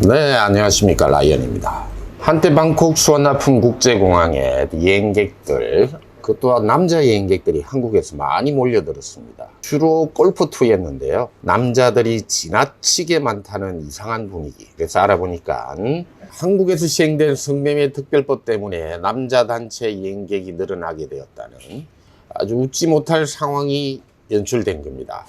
네, 안녕하십니까. 라이언입니다. 한때 방콕 수완나품 국제공항에 여행객들, 그 또한 남자 여행객들이 한국에서 많이 몰려들었습니다. 주로 골프 투였는데요. 남자들이 지나치게 많다는 이상한 분위기. 그래서 알아보니까 한국에서 시행된 성매매 특별법 때문에 남자 단체 여행객이 늘어나게 되었다는 아주 웃지 못할 상황이 연출된 겁니다.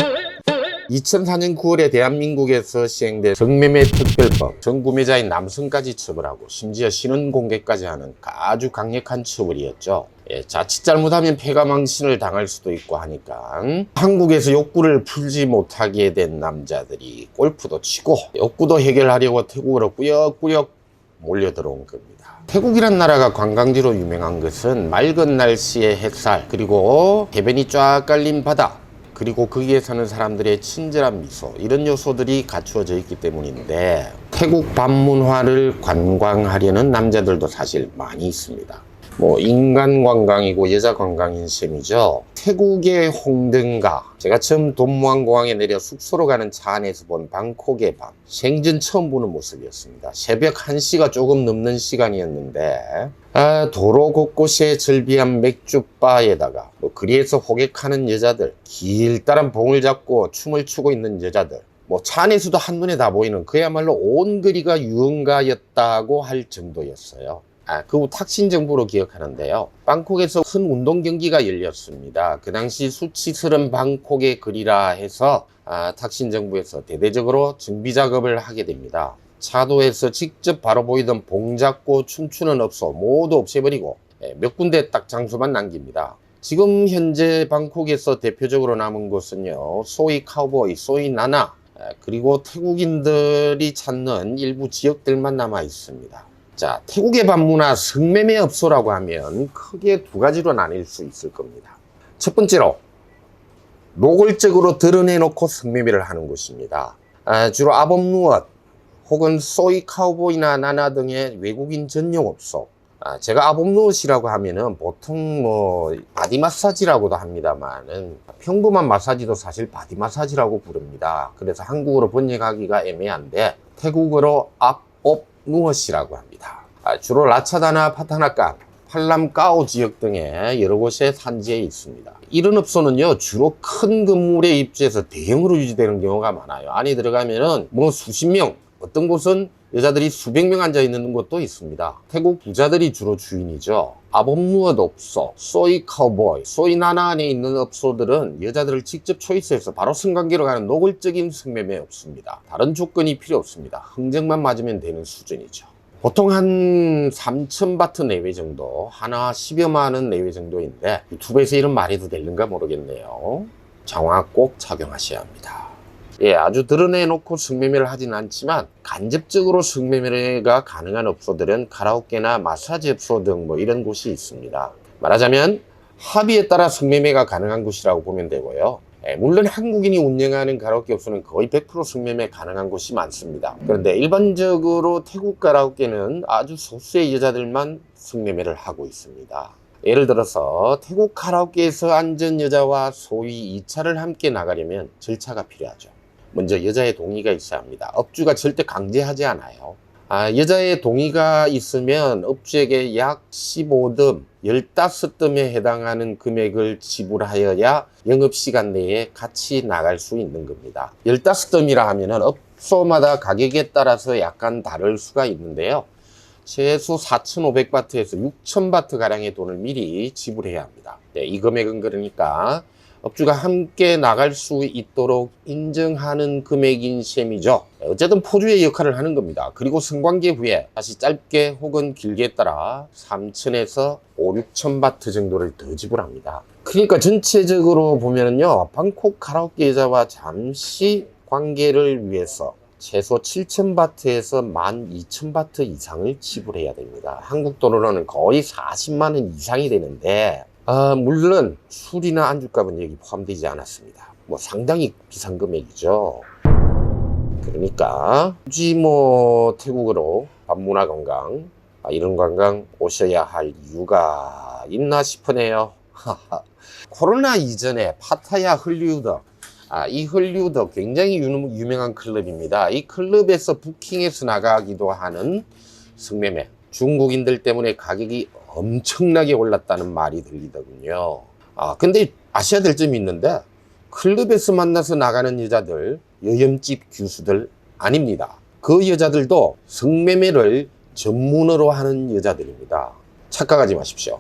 2004년 9월에 대한민국에서 시행된 성매매 특별법, 전구매자인 남성까지 처벌하고 심지어 신원공개까지 하는 아주 강력한 처벌이었죠. 자칫 잘못하면 폐가망신을 당할 수도 있고 하니까 한국에서 욕구를 풀지 못하게 된 남자들이 골프도 치고 욕구도 해결하려고 태국으로 꾸역꾸역 몰려들어온 겁니다. 태국이란 나라가 관광지로 유명한 것은 맑은 날씨의 햇살, 그리고 해변이 쫙 깔린 바다, 그리고 거기에 사는 사람들의 친절한 미소, 이런 요소들이 갖추어져 있기 때문인데, 태국 반문화를 관광하려는 남자들도 사실 많이 있습니다. 인간 관광이고 여자 관광인 셈이죠. 태국의 홍등가, 제가 처음 돈무안공항에 내려 숙소로 가는 차 안에서 본 방콕의 밤, 생전 처음 보는 모습이었습니다. 새벽 1시가 조금 넘는 시간이었는데 도로 곳곳에 절비한 맥주바에다가 거리에서 호객하는 여자들, 길다란 봉을 잡고 춤을 추고 있는 여자들, 차 안에서도 한눈에 다 보이는 그야말로 온 거리가 유흥가였다고 할 정도였어요. 그 후 탁신 정부로 기억하는데요. 방콕에서 큰 운동 경기가 열렸습니다. 그 당시 수치스런 방콕의 거리라 해서 탁신 정부에서 대대적으로 정비 작업을 하게 됩니다. 차도에서 직접 바로 보이던 봉 잡고 춤추는 업소 모두 없애버리고 몇 군데 딱 장소만 남깁니다. 지금 현재 방콕에서 대표적으로 남은 곳은요, 소이 카우보이, 소이 나나, 그리고 태국인들이 찾는 일부 지역들만 남아 있습니다. 자, 태국의 반문화 성매매 업소라고 하면 크게 두 가지로 나뉠 수 있을 겁니다. 첫 번째로 노골적으로 드러내놓고 성매매를 하는 곳입니다. 주로 아범루엇 혹은 소이 카우보이나 나나 등의 외국인 전용 업소. 제가 아범루엇이라고 하면은 보통 바디 마사지라고도 합니다만은 평범한 마사지도 사실 바디 마사지라고 부릅니다. 그래서 한국어로 번역하기가 애매한데 태국어로 아범루엇이라고 합니다. 주로 라차다나 파타나강, 팔람까오 지역 등의 여러 곳에 산지에 있습니다. 이런 업소는요, 주로 큰 건물에 입주해서 대형으로 유지되는 경우가 많아요. 안에 들어가면은 수십 명, 어떤 곳은 여자들이 수백 명 앉아 있는 곳도 있습니다. 태국 부자들이 주로 주인이죠. 아범루엇 업소, 소이 카우보이, 소이 나나 안에 있는 업소들은 여자들을 직접 초이스해서 바로 성관계로 가는 노골적인 성매매 업소입니다. 다른 조건이 필요 없습니다. 흥정만 맞으면 되는 수준이죠. 보통 한 3,000바트 내외 정도, 하나 10여만 원 내외 정도인데 유튜브에서 이런 말이 더 될는가 모르겠네요. 장화 꼭 착용하셔야 합니다. 아주 드러내놓고 성매매를 하진 않지만 간접적으로 성매매가 가능한 업소들은 카라오케나 마사지 업소 등 이런 곳이 있습니다. 말하자면 합의에 따라 성매매가 가능한 곳이라고 보면 되고요. 물론 한국인이 운영하는 가라오케 업소는 거의 100% 성매매 가능한 곳이 많습니다. 그런데 일반적으로 태국 가라오케는 아주 소수의 여자들만 성매매를 하고 있습니다. 예를 들어서 태국 가라오케에서 앉은 여자와 소위 2차를 함께 나가려면 절차가 필요하죠. 먼저 여자의 동의가 있어야 합니다. 업주가 절대 강제하지 않아요. 여자의 동의가 있으면 업주에게 약 15덤, 15덤에 해당하는 금액을 지불하여야 영업시간 내에 같이 나갈 수 있는 겁니다. 15덤이라 하면은 업소마다 가격에 따라서 약간 다를 수가 있는데요. 최소 4,500바트에서 6,000바트 가량의 돈을 미리 지불해야 합니다. 이 금액은 그러니까 업주가 함께 나갈 수 있도록 인정하는 금액인 셈이죠. 어쨌든 포주의 역할을 하는 겁니다. 그리고 성관계 후에 다시 짧게 혹은 길게 따라 3,000에서 5,000~6,000바트 정도를 더 지불합니다. 그러니까 전체적으로 보면은요, 방콕 가라오케 여자와 잠시 관계를 위해서 최소 7,000바트에서 12,000바트 이상을 지불해야 됩니다. 한국 돈으로는 거의 40만 원 이상이 되는데, 물론 술이나 안주값은 여기 포함되지 않았습니다. 상당히 비싼 금액이죠. 그러니까 굳이 태국으로 반문화 관광, 이런 관광 오셔야 할 이유가 있나 싶으네요. 코로나 이전에 파타야, 헐리우드, 이 헐리우드 굉장히 유명한 클럽입니다. 이 클럽에서 부킹해서 나가기도 하는 성매매. 중국인들 때문에 가격이 엄청나게 올랐다는 말이 들리더군요. 근데 아셔야 될 점이 있는데, 클럽에서 만나서 나가는 여자들, 여염집 교수들 아닙니다. 그 여자들도 성매매를 전문으로 하는 여자들입니다. 착각하지 마십시오.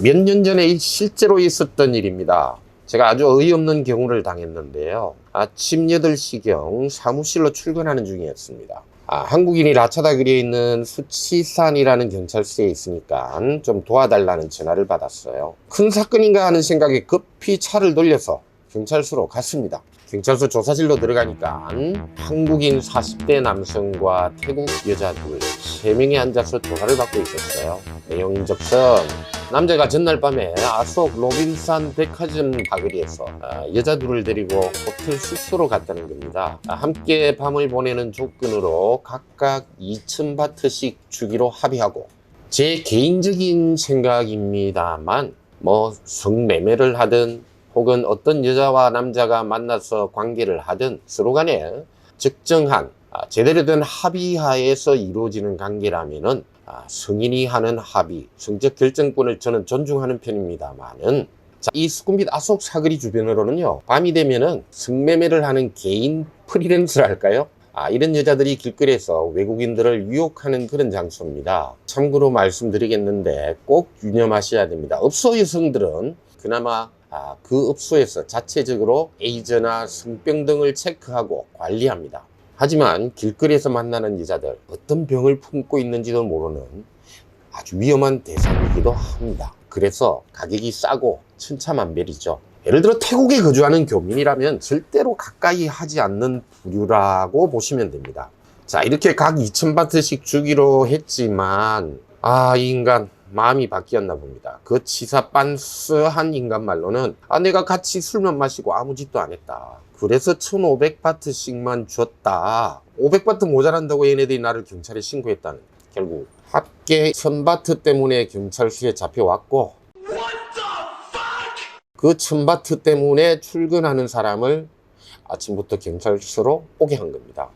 몇 년 전에 실제로 있었던 일입니다. 제가 아주 어이없는 경우를 당했는데요. 아침 8시경 사무실로 출근하는 중이었습니다. 한국인이 라차다 그려 있는 수치산이라는 경찰서에 있으니까 좀 도와달라는 전화를 받았어요. 큰 사건인가 하는 생각에 급히 차를 돌려서 경찰서로 갔습니다. 경찰서 조사실로 들어가니까 한국인 40대 남성과 태국 여자 둘 3명이 앉아서 조사를 받고 있었어요. 내용 접선, 남자가 전날 밤에 아속 로빈산 백화점 바거리에서 여자 둘을 데리고 호텔 숙소로 갔다는 겁니다. 함께 밤을 보내는 조건으로 각각 2,000바트씩 주기로 합의하고, 제 개인적인 생각입니다만 성매매를 하든 혹은 어떤 여자와 남자가 만나서 관계를 하든 서로 간에 적정한 제대로 된 합의하에서 이루어지는 관계라면은 성인이 하는 합의, 성적 결정권을 저는 존중하는 편입니다만은, 이 수쿰빗 아속 사거리 주변으로는요, 밤이 되면은 성매매를 하는 개인 프리랜서랄까요? 이런 여자들이 길거리에서 외국인들을 유혹하는 그런 장소입니다. 참고로 말씀드리겠는데 꼭 유념하셔야 됩니다. 업소 여성들은 그나마 그 업소에서 자체적으로 에이즈나 성병 등을 체크하고 관리합니다. 하지만 길거리에서 만나는 여자들, 어떤 병을 품고 있는지도 모르는 아주 위험한 대상이기도 합니다. 그래서 가격이 싸고 천차만별이죠. 예를 들어 태국에 거주하는 교민이라면 절대로 가까이 하지 않는 부류라고 보시면 됩니다. 자, 이렇게 각 2,000바트씩 주기로 했지만 이 인간 마음이 바뀌었나 봅니다. 그 치사 빤스한 인간 말로는 내가 같이 술만 마시고 아무 짓도 안 했다. 그래서 1,500바트씩만 줬다. 500바트 모자란다고 얘네들이 나를 경찰에 신고했다는. 결국 합계 1,000바트 때문에 경찰서에 잡혀왔고, 그 1,000바트 때문에 출근하는 사람을 아침부터 경찰서로 오게 한 겁니다.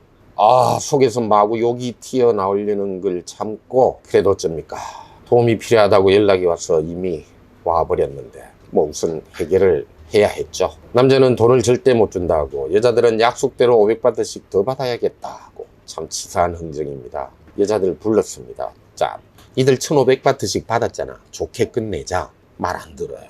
속에서 마구 욕이 튀어나오려는 걸 참고, 그래도 어쩝니까? 도움이 필요하다고 연락이 와서 이미 와버렸는데 우선 해결을 해야 했죠. 남자는 돈을 절대 못 준다고, 여자들은 약속대로 500바트씩 더 받아야겠다고. 참 치사한 흥정입니다. 여자들 불렀습니다. 자, 이들 1,500바트씩 받았잖아. 좋게 끝내자. 말 안 들어요.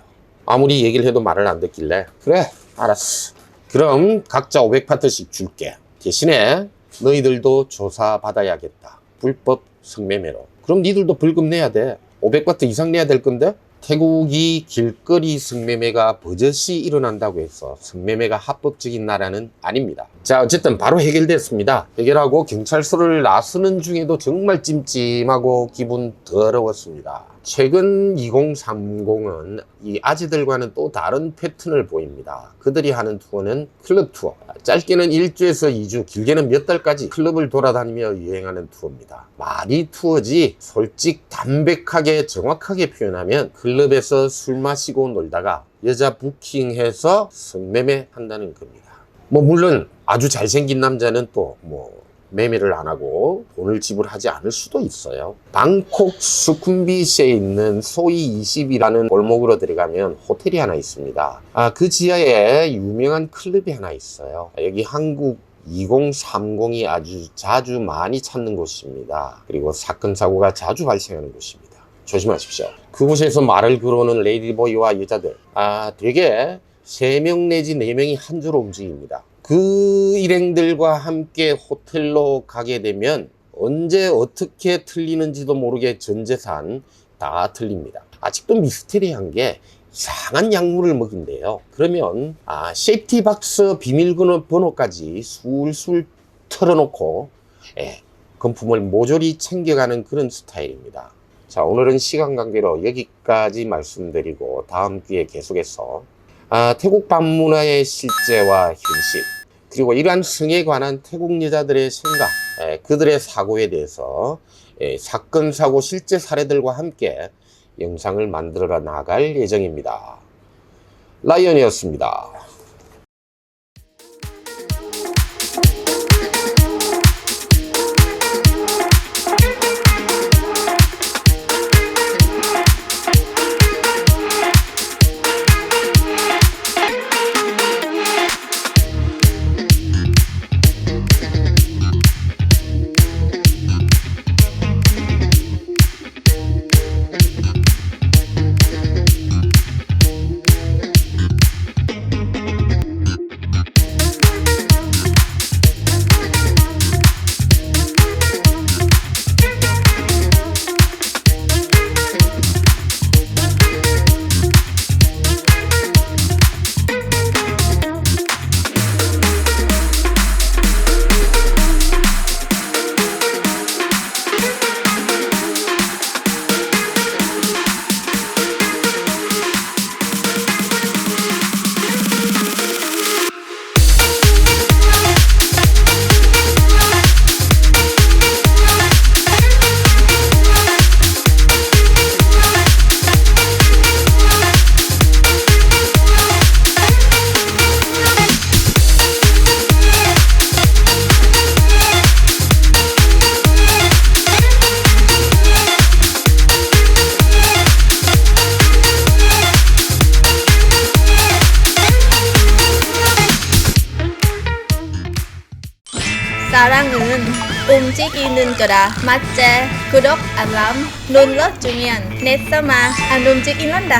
아무리 얘기를 해도 말을 안 듣길래, 그래 알았어, 그럼 각자 500바트씩 줄게. 대신에 너희들도 조사 받아야겠다. 불법 성매매로. 그럼 니들도 벌금 내야 돼. 500바트 이상 내야 될 건데, 태국이 길거리 성매매가 버젓이 일어난다고 해서 성매매가 합법적인 나라는 아닙니다. 자, 어쨌든 바로 해결됐습니다. 해결하고 경찰서를 나서는 중에도 정말 찜찜하고 기분 더러웠습니다. 최근 2030은 이 아재들과는 또 다른 패턴을 보입니다. 그들이 하는 투어는 클럽 투어. 짧게는 1주에서 2주, 길게는 몇 달까지 클럽을 돌아다니며 유행하는 투어입니다. 말이 투어지, 솔직 담백하게 정확하게 표현하면 클럽에서 술 마시고 놀다가 여자 부킹해서 성매매 한다는 겁니다. 물론 아주 잘생긴 남자는 또 매매를 안 하고 돈을 지불하지 않을 수도 있어요. 방콕 수쿰빗에 있는 소이 20이라는 골목으로 들어가면 호텔이 하나 있습니다. 그 지하에 유명한 클럽이 하나 있어요. 여기 한국 2030이 아주 자주 많이 찾는 곳입니다. 그리고 사건 사고가 자주 발생하는 곳입니다. 조심하십시오. 그곳에서 말을 걸어오는 레이디보이와 여자들, 되게 3명 내지 4명이 한 줄로 움직입니다. 그 일행들과 함께 호텔로 가게 되면 언제 어떻게 틀리는지도 모르게 전 재산 다 틀립니다. 아직도 미스테리한 게 이상한 약물을 먹인대요. 그러면 세이프티 박스 비밀번호까지 술술 털어놓고 금품을 모조리 챙겨가는 그런 스타일입니다. 자, 오늘은 시간 관계로 여기까지 말씀드리고 다음 기회에 계속해서 태국 밤문화의 실제와 현실, 그리고 이러한 성에 관한 태국 여자들의 생각, 그들의 사고에 대해서 사건, 사고, 실제 사례들과 함께 영상을 만들어 나갈 예정입니다. 라이언이었습니다. 사랑은 움직이는 거다. 맞지? 구독, 알람 눌러주면 내 서마 안 움직이란다.